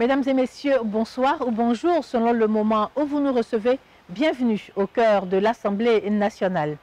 Mesdames et messieurs, bonsoir ou bonjour selon le moment où vous nous recevez. Bienvenue au cœur de l'Assemblée nationale.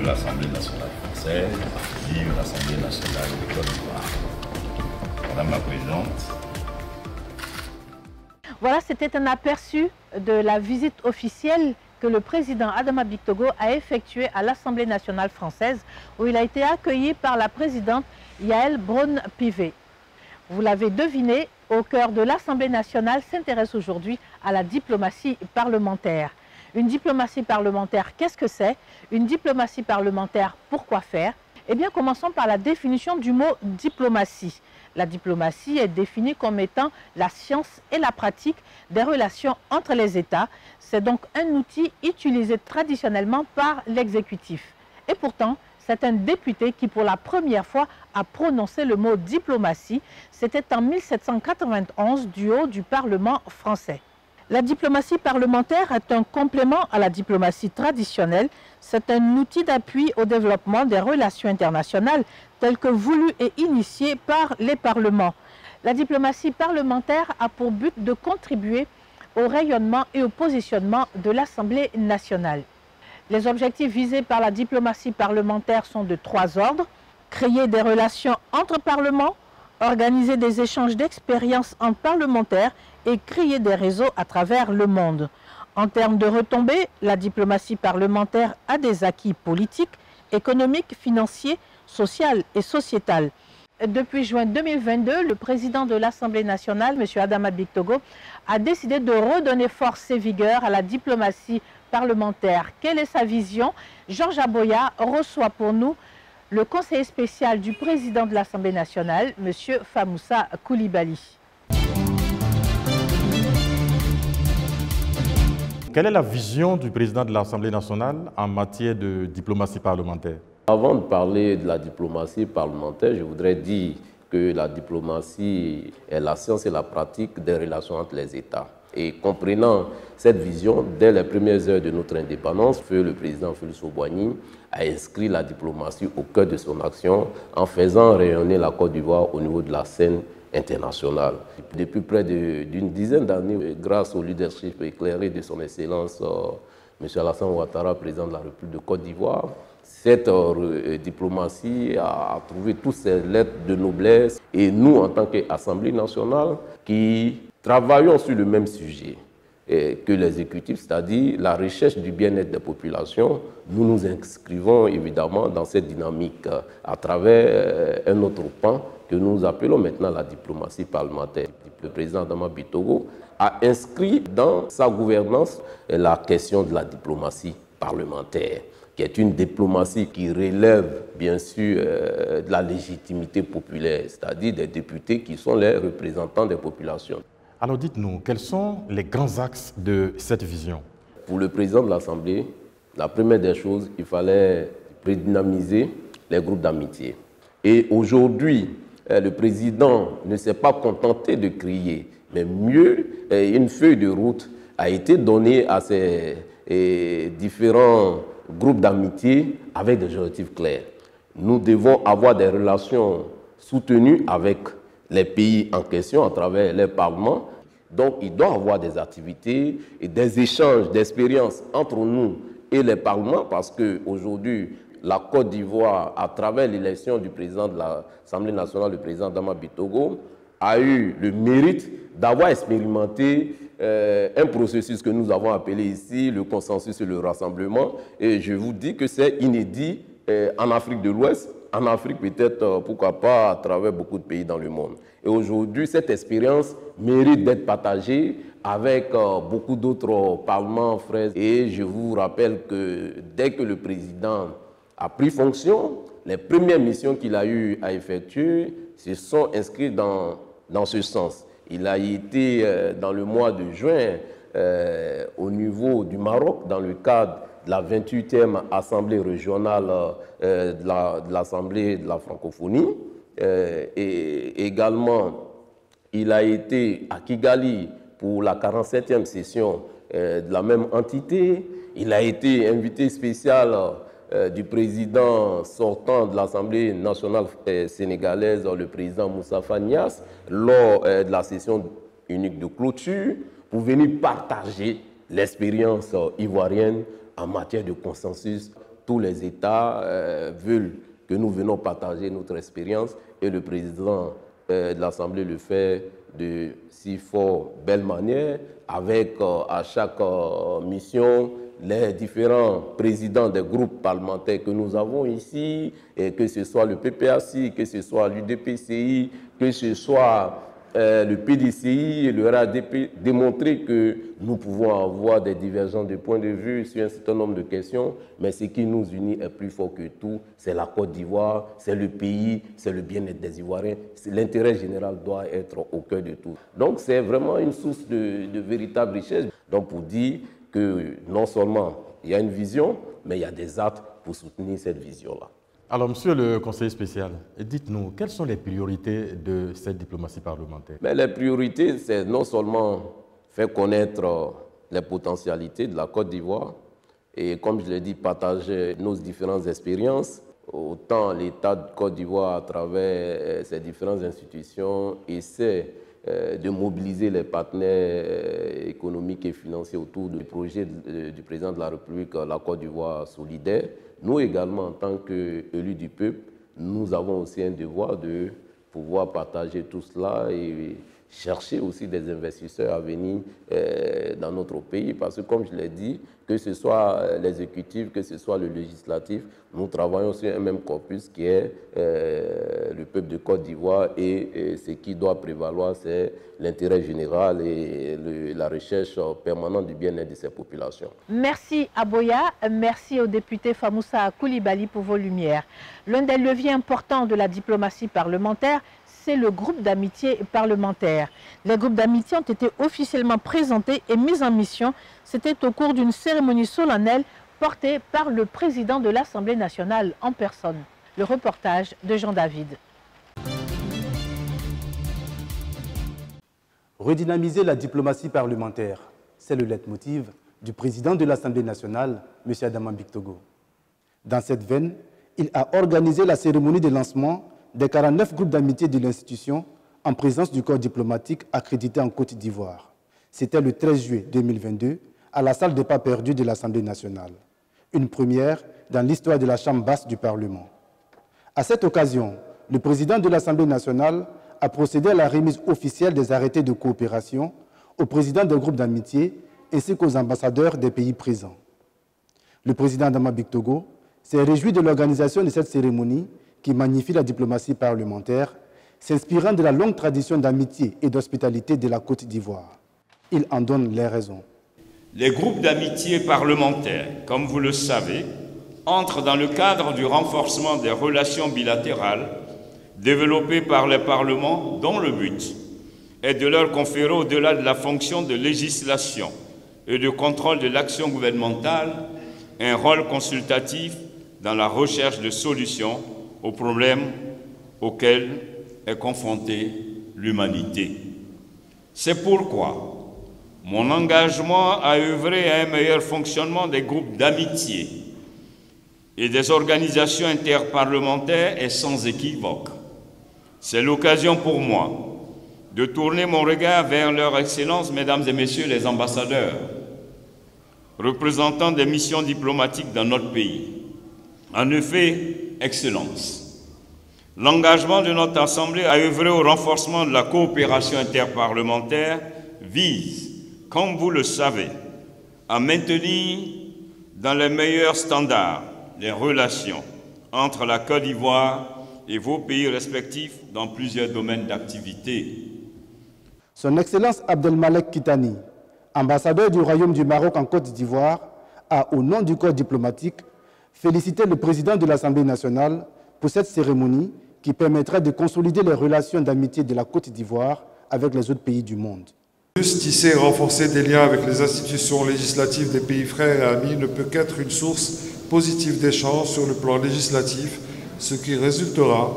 L'Assemblée nationale française, vive l'Assemblée nationale de Côte d'Ivoire. Madame la Présidente. Voilà, c'était un aperçu de la visite officielle que le président Adama Bictogo a effectuée à l'Assemblée nationale française, où il a été accueilli par la présidente Yaël Braun-Pivet. Vous l'avez deviné, au cœur de l'Assemblée nationale s'intéresse aujourd'hui à la diplomatie parlementaire. Une diplomatie parlementaire, qu'est-ce que c'est? Une diplomatie parlementaire, pourquoi faire? Eh bien, commençons par la définition du mot diplomatie. La diplomatie est définie comme étant la science et la pratique des relations entre les États. C'est donc un outil utilisé traditionnellement par l'exécutif. Et pourtant, c'est un député qui, pour la première fois, a prononcé le mot diplomatie. C'était en 1791 du haut du Parlement français. La diplomatie parlementaire est un complément à la diplomatie traditionnelle. C'est un outil d'appui au développement des relations internationales tel que voulu et initié par les parlements. La diplomatie parlementaire a pour but de contribuer au rayonnement et au positionnement de l'Assemblée nationale. Les objectifs visés par la diplomatie parlementaire sont de 3 ordres. Créer des relations entre parlements, organiser des échanges d'expériences entre parlementaires et créer des réseaux à travers le monde. En termes de retombées, la diplomatie parlementaire a des acquis politiques, économiques, financiers, sociaux et sociétals. Depuis juin 2022, le président de l'Assemblée nationale, M. Adama Bictogo, a décidé de redonner force et vigueur à la diplomatie parlementaire. Quelle est sa vision? Georges Aboya reçoit pour nous le conseiller spécial du président de l'Assemblée nationale, M. Famoussa Koulibaly. Quelle est la vision du président de l'Assemblée nationale en matière de diplomatie parlementaire? Avant de parler de la diplomatie parlementaire, je voudrais dire que la diplomatie est la science et la pratique des relations entre les États. Et comprenant cette vision, dès les premières heures de notre indépendance, le président Félix Houphouët-Boigny a inscrit la diplomatie au cœur de son action en faisant rayonner la Côte d'Ivoire au niveau de la scène internationale. Depuis près d'une dizaine d'années, grâce au leadership éclairé de son Excellence M. Alassane Ouattara, président de la République de Côte d'Ivoire, cette diplomatie a trouvé toutes ses lettres de noblesse. Et nous, en tant qu'Assemblée nationale, qui travaillons sur le même sujet que l'exécutif, c'est-à-dire la recherche du bien-être des populations, nous nous inscrivons évidemment dans cette dynamique à travers un autre pan que nous appelons maintenant la diplomatie parlementaire. Le président Adama Bictogo a inscrit dans sa gouvernance la question de la diplomatie parlementaire, qui est une diplomatie qui relève bien sûr de la légitimité populaire, c'est-à-dire des députés qui sont les représentants des populations. Alors dites-nous, quels sont les grands axes de cette vision? Pour le président de l'Assemblée, la première des choses, il fallait redynamiser les groupes d'amitié. Et aujourd'hui, le président ne s'est pas contenté de crier, mais mieux, une feuille de route a été donnée à ces différents groupes d'amitié avec des objectifs clairs. Nous devons avoir des relations soutenues avec les pays en question à travers les parlements. Donc, il doit y avoir des activités et des échanges d'expériences entre nous et les parlements parce qu'aujourd'hui, la Côte d'Ivoire, à travers l'élection du président de l'Assemblée nationale, le président Adama Bictogo, a eu le mérite d'avoir expérimenté un processus que nous avons appelé ici le consensus et le rassemblement. Et je vous dis que c'est inédit en Afrique de l'Ouest, en Afrique peut-être, pourquoi pas, à travers beaucoup de pays dans le monde. Et aujourd'hui, cette expérience mérite d'être partagée avec beaucoup d'autres parlements frères. Et je vous rappelle que dès que le président a pris fonction, les premières missions qu'il a eu à effectuer se sont inscrites dans ce sens. Il a été dans le mois de juin au niveau du Maroc, dans le cadre de la 28e Assemblée régionale de l'Assemblée de la francophonie. Et également, il a été à Kigali pour la 47e session de la même entité. Il a été invité spécial du président sortant de l'Assemblée nationale sénégalaise, le président Moustapha Niasse, lors de la session unique de clôture, pour venir partager l'expérience ivoirienne en matière de consensus. Tous les États veulent que nous venons partager notre expérience et le président de l'Assemblée le fait de si fort belle manière, avec à chaque mission les différents présidents des groupes parlementaires que nous avons ici, et que ce soit le PPACI, que ce soit l'UDPCI, que ce soit le PDCI et le RADP, démontrer que nous pouvons avoir des divergences de points de vue sur un certain nombre de questions, mais ce qui nous unit est plus fort que tout, c'est la Côte d'Ivoire, c'est le pays, c'est le bien-être des Ivoiriens. L'intérêt général doit être au cœur de tout. Donc c'est vraiment une source de véritable richesse. Donc pour dire que non seulement il y a une vision, mais il y a des actes pour soutenir cette vision-là. Alors, monsieur le conseiller spécial, dites-nous, quelles sont les priorités de cette diplomatie parlementaire? Mais les priorités, c'est non seulement faire connaître les potentialités de la Côte d'Ivoire et, comme je l'ai dit, partager nos différentes expériences. Autant l'État de Côte d'Ivoire, à travers ses différentes institutions, essaie de mobiliser les partenaires économiques et financiers autour du projet du président de la République, la Côte d'Ivoire solidaire. Nous également, en tant qu'élus du peuple, nous avons aussi un devoir de pouvoir partager tout cela et chercher aussi des investisseurs à venir dans notre pays. Parce que, comme je l'ai dit, que ce soit l'exécutif, que ce soit le législatif, nous travaillons sur un même corpus qui est le peuple de Côte d'Ivoire et ce qui doit prévaloir, c'est l'intérêt général et la recherche permanente du bien-être de ces populations. Merci Aboya, merci au député Famoussa Koulibaly pour vos lumières. L'un des leviers importants de la diplomatie parlementaire, c'est le groupe d'amitié parlementaire. Les groupes d'amitié ont été officiellement présentés et mis en mission. C'était au cours d'une cérémonie solennelle portée par le président de l'Assemblée nationale en personne. Le reportage de Jean-David. Redynamiser la diplomatie parlementaire, c'est le leitmotiv du président de l'Assemblée nationale, M. Adama Bictogo. Dans cette veine, il a organisé la cérémonie de lancement des 49 groupes d'amitié de l'institution en présence du corps diplomatique accrédité en Côte d'Ivoire. C'était le 13 juillet 2022 à la salle des pas perdus de l'Assemblée nationale. Une première dans l'histoire de la Chambre basse du Parlement. À cette occasion, le président de l'Assemblée nationale a procédé à la remise officielle des arrêtés de coopération aux présidents des groupes d'amitié ainsi qu'aux ambassadeurs des pays présents. Le président Adama Bictogo s'est réjoui de l'organisation de cette cérémonie qui magnifie la diplomatie parlementaire, s'inspirant de la longue tradition d'amitié et d'hospitalité de la Côte d'Ivoire. Il en donne les raisons. Les groupes d'amitié parlementaires, comme vous le savez, entrent dans le cadre du renforcement des relations bilatérales développées par les parlements, dont le but est de leur conférer, au-delà de la fonction de législation et de contrôle de l'action gouvernementale, un rôle consultatif dans la recherche de solutions aux problèmes auxquels est confrontée l'humanité. C'est pourquoi mon engagement à œuvrer à un meilleur fonctionnement des groupes d'amitié et des organisations interparlementaires est sans équivoque. C'est l'occasion pour moi de tourner mon regard vers leur Excellence, Mesdames et Messieurs les ambassadeurs, représentants des missions diplomatiques dans notre pays. En effet, Excellence, L'engagement de notre Assemblée à œuvrer au renforcement de la coopération interparlementaire vise, comme vous le savez, à maintenir dans les meilleurs standards les relations entre la Côte d'Ivoire et vos pays respectifs dans plusieurs domaines d'activité. Son Excellence Abdelmalek Kitani, ambassadeur du Royaume du Maroc en Côte d'Ivoire, a, au nom du corps diplomatique, félicité le président de l'Assemblée nationale pour cette cérémonie qui permettra de consolider les relations d'amitié de la Côte d'Ivoire avec les autres pays du monde. Tisser et renforcer des liens avec les institutions législatives des pays frères et amis ne peut qu'être une source positive d'échanges sur le plan législatif, ce qui résultera,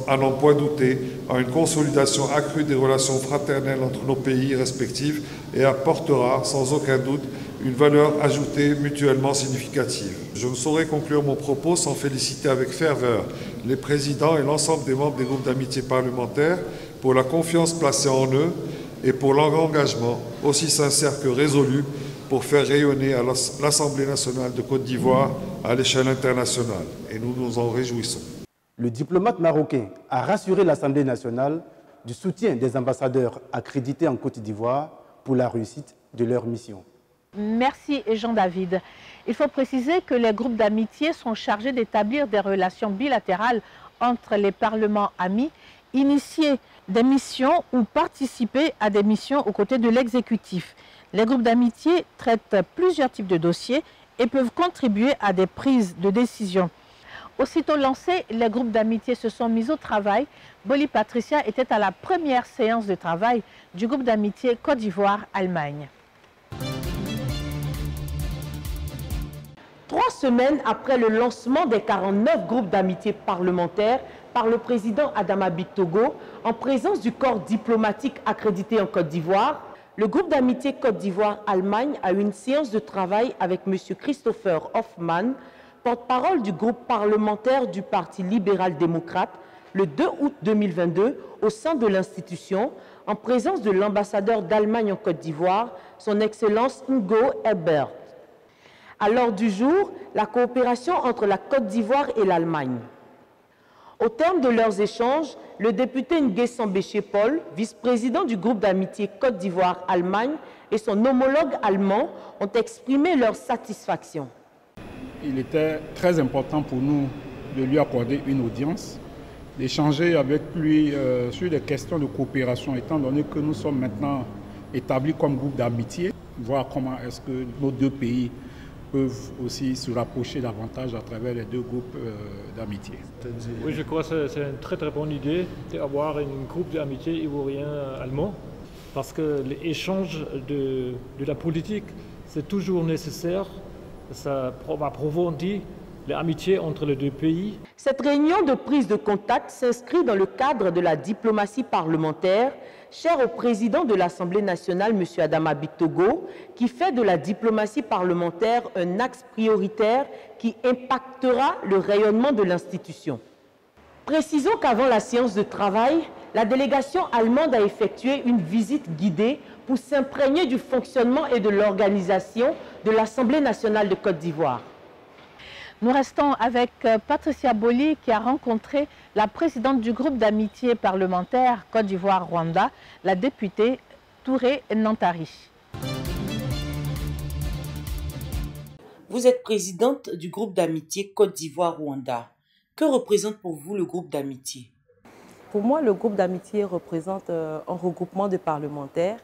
à n'en point douter, en une consolidation accrue des relations fraternelles entre nos pays respectifs et apportera, sans aucun doute, une valeur ajoutée mutuellement significative. Je ne saurais conclure mon propos sans féliciter avec ferveur les présidents et l'ensemble des membres des groupes d'amitié parlementaires pour la confiance placée en eux et pour leur engagement, aussi sincère que résolu, pour faire rayonner à l'Assemblée nationale de Côte d'Ivoire à l'échelle internationale. Et nous nous en réjouissons. Le diplomate marocain a rassuré l'Assemblée nationale du soutien des ambassadeurs accrédités en Côte d'Ivoire pour la réussite de leur mission. Merci Jean-David. Il faut préciser que les groupes d'amitié sont chargés d'établir des relations bilatérales entre les parlements amis, initier des missions ou participer à des missions aux côtés de l'exécutif. Les groupes d'amitié traitent plusieurs types de dossiers et peuvent contribuer à des prises de décision. Aussitôt lancés, les groupes d'amitié se sont mis au travail. Boli Patricia était à la première séance de travail du groupe d'amitié Côte d'Ivoire-Allemagne. 3 semaines après le lancement des 49 groupes d'amitié parlementaires par le président Adama Bictogo, en présence du corps diplomatique accrédité en Côte d'Ivoire, le groupe d'amitié Côte d'Ivoire-Allemagne a eu une séance de travail avec M. Christopher Hoffmann, porte-parole du groupe parlementaire du Parti libéral-démocrate, le 2 août 2022, au sein de l'institution, en présence de l'ambassadeur d'Allemagne en Côte d'Ivoire, son Excellence Ingo Ebert. À l'ordre du jour, la coopération entre la Côte d'Ivoire et l'Allemagne. Au terme de leurs échanges, le député Nguessan Béché-Paul, vice-président du groupe d'amitié Côte d'Ivoire-Allemagne, et son homologue allemand ont exprimé leur satisfaction. Il était très important pour nous de lui accorder une audience, d'échanger avec lui sur des questions de coopération, étant donné que nous sommes maintenant établis comme groupe d'amitié, voir comment est-ce que nos deux pays peuvent aussi se rapprocher davantage à travers les deux groupes d'amitié. Oui, je crois que c'est une très bonne idée d'avoir un groupe d'amitié ivoirien-allemand parce que l'échange de la politique, c'est toujours nécessaire. Ça va approfondir l'amitié entre les deux pays. Cette réunion de prise de contact s'inscrit dans le cadre de la diplomatie parlementaire, chère au président de l'Assemblée nationale, M. Adama Bictogo, qui fait de la diplomatie parlementaire un axe prioritaire qui impactera le rayonnement de l'institution. Précisons qu'avant la séance de travail, la délégation allemande a effectué une visite guidée pour s'imprégner du fonctionnement et de l'organisation de l'Assemblée nationale de Côte d'Ivoire. Nous restons avec Patricia Boli qui a rencontré la présidente du groupe d'amitié parlementaire Côte d'Ivoire-Rwanda, la députée Touré Nantari. Vous êtes présidente du groupe d'amitié Côte d'Ivoire-Rwanda. Que représente pour vous le groupe d'amitié? Pour moi, le groupe d'amitié représente un regroupement de parlementaires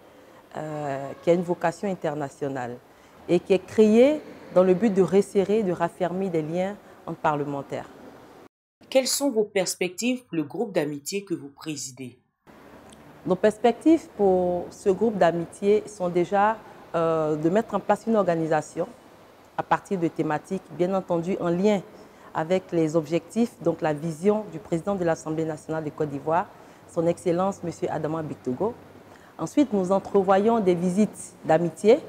qui a une vocation internationale et qui est créé dans le but de resserrer, de raffermir des liens entre parlementaires. Quelles sont vos perspectives pour le groupe d'amitié que vous présidez? Nos perspectives pour ce groupe d'amitié sont déjà de mettre en place une organisation à partir de thématiques, bien entendu en lien avec les objectifs, donc la vision du président de l'Assemblée nationale de Côte d'Ivoire, son Excellence M. Adama Bictogo. Ensuite, nous entrevoyons des visites d'amitié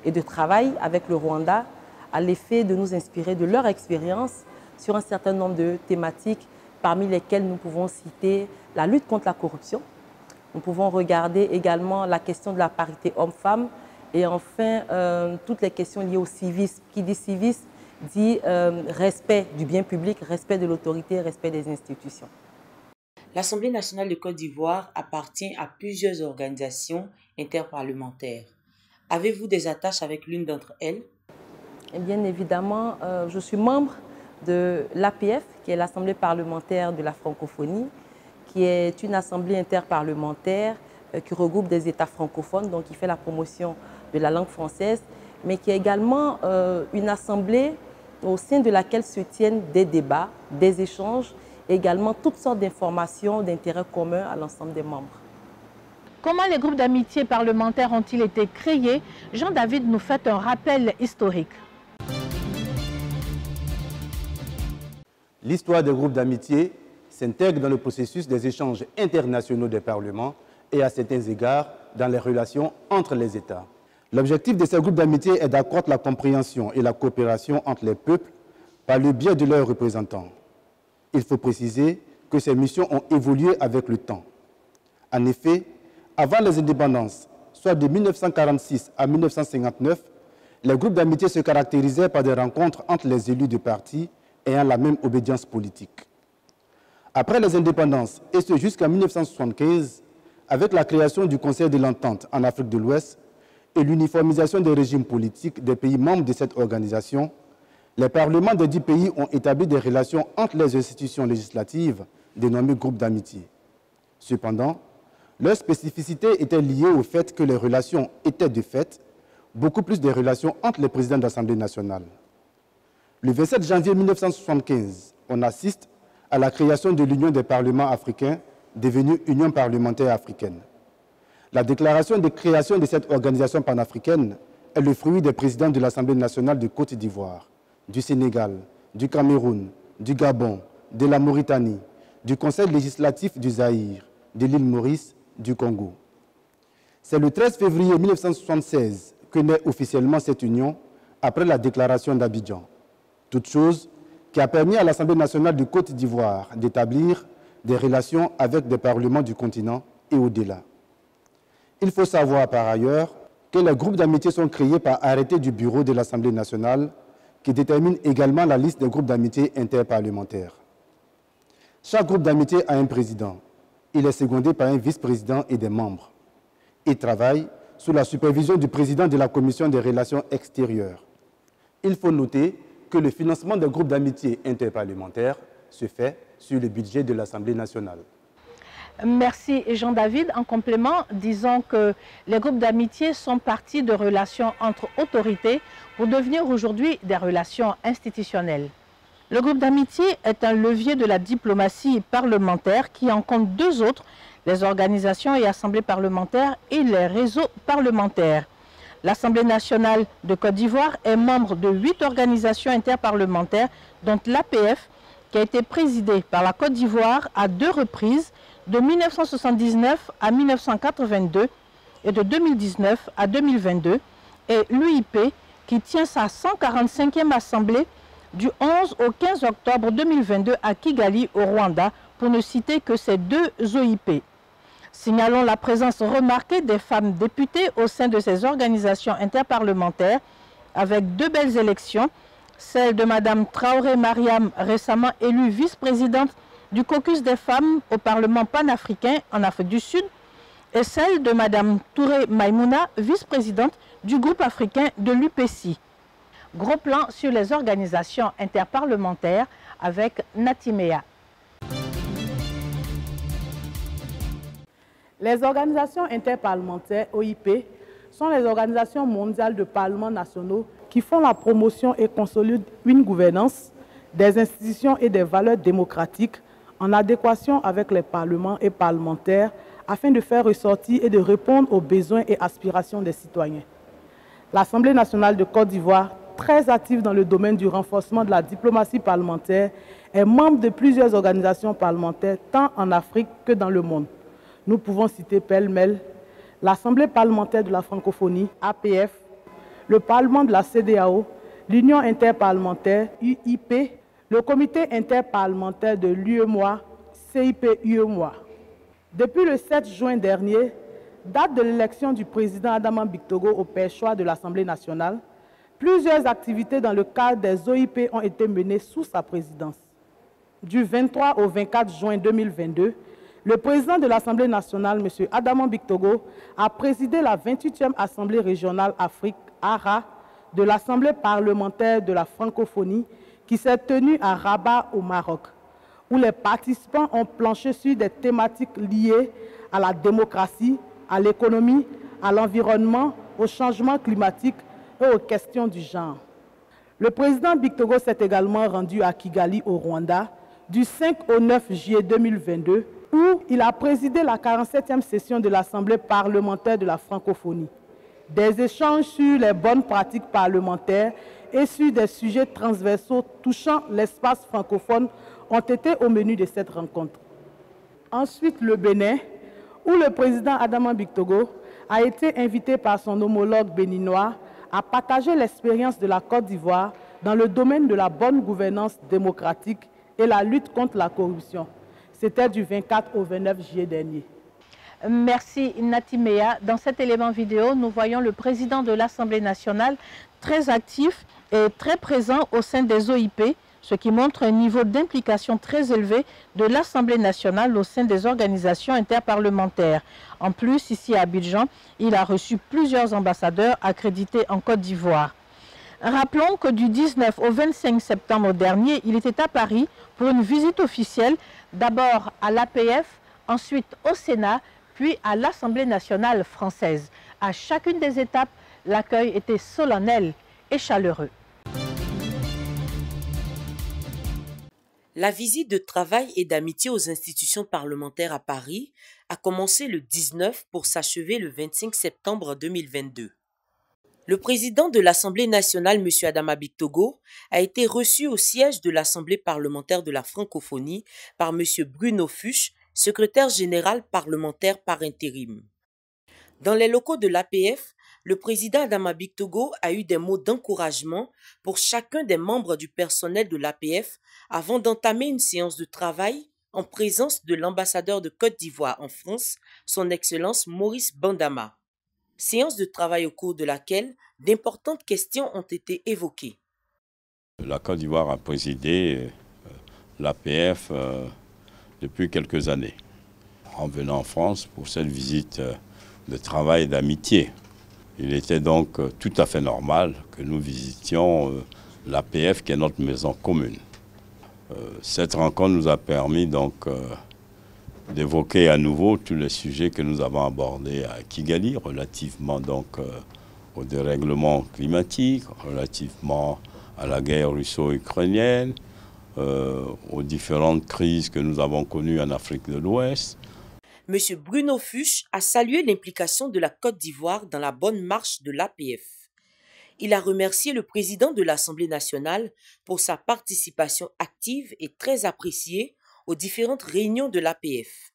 et de travail avec le Rwanda à l'effet de nous inspirer de leur expérience sur un certain nombre de thématiques, parmi lesquelles nous pouvons citer la lutte contre la corruption. Nous pouvons regarder également la question de la parité homme-femme et enfin toutes les questions liées au civisme. Qui dit civisme dit respect du bien public, respect de l'autorité, respect des institutions. L'Assemblée nationale de Côte d'Ivoire appartient à plusieurs organisations interparlementaires. Avez-vous des attaches avec l'une d'entre elles? Et bien évidemment, je suis membre de l'APF, qui est l'Assemblée parlementaire de la francophonie, qui est une assemblée interparlementaire qui regroupe des États francophones, donc qui fait la promotion de la langue française, mais qui est également une assemblée au sein de laquelle se tiennent des débats, des échanges, et également toutes sortes d'informations d'intérêt commun à l'ensemble des membres. Comment les groupes d'amitié parlementaires ont-ils été créés? Jean-David nous fait un rappel historique. L'histoire des groupes d'amitié s'intègre dans le processus des échanges internationaux des parlements et à certains égards dans les relations entre les États. L'objectif de ces groupes d'amitié est d'accroître la compréhension et la coopération entre les peuples par le biais de leurs représentants. Il faut préciser que ces missions ont évolué avec le temps. En effet, avant les indépendances, soit de 1946 à 1959, les groupes d'amitié se caractérisaient par des rencontres entre les élus de partis ayant la même obédience politique. Après les indépendances, et ce jusqu'en 1975, avec la création du Conseil de l'Entente en Afrique de l'Ouest et l'uniformisation des régimes politiques des pays membres de cette organisation, les parlements des 10 pays ont établi des relations entre les institutions législatives dénommées groupes d'amitié. Cependant, leur spécificité était liée au fait que les relations étaient de fait beaucoup plus des relations entre les présidents de l'Assemblée nationale. Le 27 janvier 1975, on assiste à la création de l'Union des parlements africains, devenue Union parlementaire africaine. La déclaration de création de cette organisation panafricaine est le fruit des présidents de l'Assemblée nationale de Côte d'Ivoire, du Sénégal, du Cameroun, du Gabon, de la Mauritanie, du Conseil législatif du Zaïre, de l'île Maurice, du Congo. C'est le 13 février 1976 que naît officiellement cette union après la déclaration d'Abidjan. Toute chose qui a permis à l'Assemblée nationale de Côte d'Ivoire d'établir des relations avec des parlements du continent et au-delà. Il faut savoir par ailleurs que les groupes d'amitié sont créés par arrêté du bureau de l'Assemblée nationale qui détermine également la liste des groupes d'amitié interparlementaires. Chaque groupe d'amitié a un président. Il est secondé par un vice-président et des membres. Il travaille sous la supervision du président de la Commission des relations extérieures. Il faut noter que le financement des groupes d'amitié interparlementaires se fait sur le budget de l'Assemblée nationale. Merci Jean-David. En complément, disons que les groupes d'amitié sont partis de relations entre autorités pour devenir aujourd'hui des relations institutionnelles. Le groupe d'amitié est un levier de la diplomatie parlementaire qui en compte deux autres, les organisations et assemblées parlementaires et les réseaux parlementaires. L'Assemblée nationale de Côte d'Ivoire est membre de 8 organisations interparlementaires, dont l'APF, qui a été présidée par la Côte d'Ivoire à 2 reprises, de 1979 à 1982 et de 2019 à 2022, et l'UIP, qui tient sa 145e assemblée du 11 au 15 octobre 2022 à Kigali, au Rwanda, pour ne citer que ces 2 OIP. Signalons la présence remarquée des femmes députées au sein de ces organisations interparlementaires, avec 2 belles élections, celle de Mme Traoré Mariam, récemment élue vice-présidente du caucus des femmes au Parlement panafricain en Afrique du Sud, et celle de Mme Touré Maïmouna, vice-présidente du groupe africain de l'UPC. Gros plan sur les organisations interparlementaires avec Natimea. Les organisations interparlementaires OIP sont les organisations mondiales de parlements nationaux qui font la promotion et consolident une gouvernance des institutions et des valeurs démocratiques en adéquation avec les parlements et parlementaires afin de faire ressortir et de répondre aux besoins et aspirations des citoyens. L'Assemblée nationale de Côte d'Ivoire, très active dans le domaine du renforcement de la diplomatie parlementaire, est membre de plusieurs organisations parlementaires tant en Afrique que dans le monde. Nous pouvons citer pêle-mêle l'Assemblée parlementaire de la francophonie, APF, le Parlement de la CEDEAO, l'Union interparlementaire, UIP, le Comité interparlementaire de l'UEMOA, CIP-UEMOA. Depuis le 7 juin dernier, date de l'élection du président Adama Bictogo au père choix de l'Assemblée nationale, Plusieurs activités dans le cadre des OIP ont été menées sous sa présidence. Du 23 au 24 juin 2022, le président de l'Assemblée nationale, M. Adama Bictogo, a présidé la 28e Assemblée régionale Afrique, ARA, de l'Assemblée parlementaire de la francophonie qui s'est tenue à Rabat au Maroc, où les participants ont planché sur des thématiques liées à la démocratie, à l'économie, à l'environnement, au changement climatique et aux questions du genre. Le président Bictogo s'est également rendu à Kigali, au Rwanda, du 5 au 9 juillet 2022, où il a présidé la 47e session de l'Assemblée parlementaire de la francophonie. Des échanges sur les bonnes pratiques parlementaires et sur des sujets transversaux touchant l'espace francophone ont été au menu de cette rencontre. Ensuite, le Bénin, où le président Adama Bictogo a été invité par son homologue béninois à partager l'expérience de la Côte d'Ivoire dans le domaine de la bonne gouvernance démocratique et la lutte contre la corruption. C'était du 24 au 29 juillet dernier. Merci Natimea. Dans cet élément vidéo, nous voyons le président de l'Assemblée nationale très actif et très présent au sein des OIP, ce qui montre un niveau d'implication très élevé de l'Assemblée nationale au sein des organisations interparlementaires. En plus, ici à Abidjan, il a reçu plusieurs ambassadeurs accrédités en Côte d'Ivoire. Rappelons que du 19 au 25 septembre dernier, il était à Paris pour une visite officielle, d'abord à l'APF, ensuite au Sénat, puis à l'Assemblée nationale française. À chacune des étapes, l'accueil était solennel et chaleureux. La visite de travail et d'amitié aux institutions parlementaires à Paris a commencé le 19 pour s'achever le 25 septembre 2022. Le président de l'Assemblée nationale, M. Adama Bictogo, a été reçu au siège de l'Assemblée parlementaire de la francophonie par M. Bruno Fuchs, secrétaire général parlementaire par intérim. Dans les locaux de l'APF, le président Adama Bictogo a eu des mots d'encouragement pour chacun des membres du personnel de l'APF avant d'entamer une séance de travail en présence de l'ambassadeur de Côte d'Ivoire en France, son Excellence Maurice Bandama. Séance de travail au cours de laquelle d'importantes questions ont été évoquées. La Côte d'Ivoire a présidé l'APF depuis quelques années, en venant en France pour cette visite de travail et d'amitié. Il était donc tout à fait normal que nous visitions l'APF qui est notre maison commune. Cette rencontre nous a permis donc d'évoquer à nouveau tous les sujets que nous avons abordés à Kigali, relativement donc au dérèglement climatique, relativement à la guerre russo-ukrainienne, aux différentes crises que nous avons connues en Afrique de l'Ouest. M. Bruno Fuchs a salué l'implication de la Côte d'Ivoire dans la bonne marche de l'APF. Il a remercié le président de l'Assemblée nationale pour sa participation active et très appréciée aux différentes réunions de l'APF.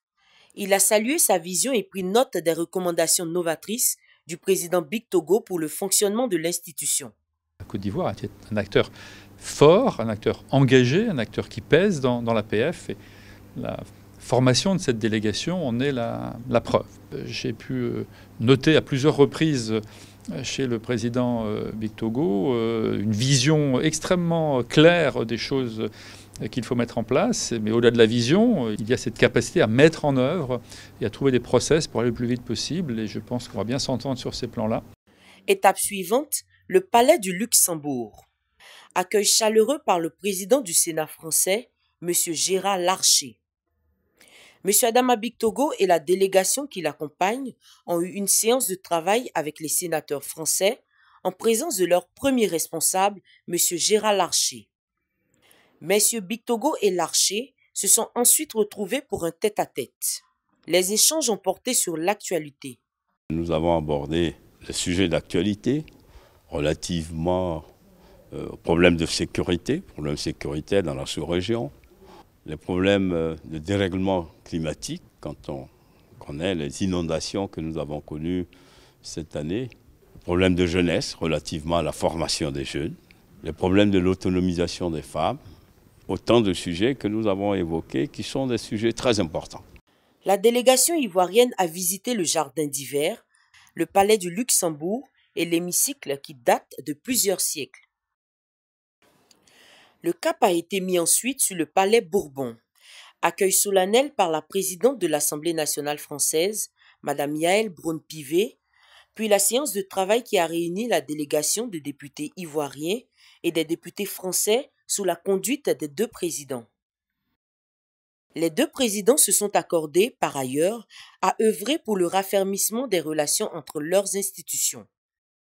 Il a salué sa vision et pris note des recommandations novatrices du président Bictogo pour le fonctionnement de l'institution. La Côte d'Ivoire était un acteur fort, un acteur engagé, un acteur qui pèse dans l'APF. Et la formation de cette délégation en est la preuve. J'ai pu noter à plusieurs reprises chez le président Bictogo une vision extrêmement claire des choses qu'il faut mettre en place. Mais au-delà de la vision, il y a cette capacité à mettre en œuvre et à trouver des process pour aller le plus vite possible. Et je pense qu'on va bien s'entendre sur ces plans-là. Étape suivante, le Palais du Luxembourg. Accueil chaleureux par le président du Sénat français, M. Gérard Larcher. M. Adama Bictogo et la délégation qui l'accompagne ont eu une séance de travail avec les sénateurs français en présence de leur premier responsable, M. Gérard Larcher. Messieurs Bictogo et Larcher se sont ensuite retrouvés pour un tête-à-tête. Les échanges ont porté sur l'actualité. Nous avons abordé les sujets d'actualité relativement aux problèmes de sécurité, problèmes sécuritaires dans la sous-région, les problèmes de dérèglement climatique, quand on connaît les inondations que nous avons connues cette année, les problèmes de jeunesse relativement à la formation des jeunes, les problèmes de l'autonomisation des femmes, autant de sujets que nous avons évoqués qui sont des sujets très importants. La délégation ivoirienne a visité le jardin d'hiver, le palais du Luxembourg et l'hémicycle qui date de plusieurs siècles. Le cap a été mis ensuite sur le Palais Bourbon. Accueil solennel par la présidente de l'Assemblée nationale française, Mme Yaël Braun-Pivet, puis la séance de travail qui a réuni la délégation de députés ivoiriens et des députés français sous la conduite des deux présidents. Les deux présidents se sont accordés, par ailleurs, à œuvrer pour le raffermissement des relations entre leurs institutions.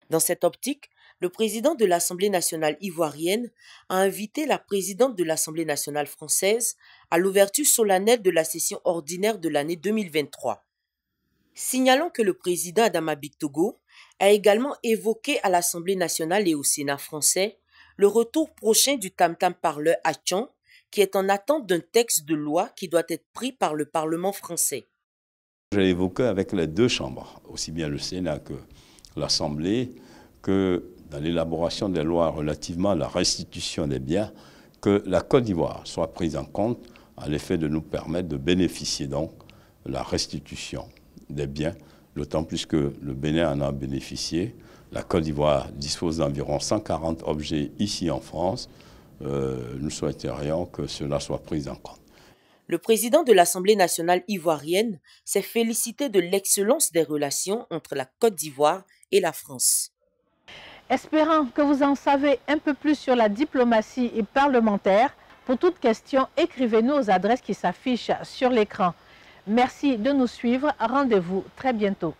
Dans cette optique, le président de l'Assemblée nationale ivoirienne a invité la présidente de l'Assemblée nationale française à l'ouverture solennelle de la session ordinaire de l'année 2023. Signalant que le président Adama Bictogo a également évoqué à l'Assemblée nationale et au Sénat français le retour prochain du tam-tam parleur à Tchan, qui est en attente d'un texte de loi qui doit être pris par le Parlement français. J'ai évoqué avec les deux chambres, aussi bien le Sénat que l'Assemblée, que dans l'élaboration des lois relativement à la restitution des biens, que la Côte d'Ivoire soit prise en compte à l'effet de nous permettre de bénéficier donc de la restitution des biens, d'autant plus que le Bénin en a bénéficié. La Côte d'Ivoire dispose d'environ 140 objets ici en France. Nous souhaiterions que cela soit pris en compte. Le président de l'Assemblée nationale ivoirienne s'est félicité de l'excellence des relations entre la Côte d'Ivoire et la France. Espérant que vous en savez un peu plus sur la diplomatie parlementaire, pour toute question, écrivez-nous aux adresses qui s'affichent sur l'écran. Merci de nous suivre. Rendez-vous très bientôt.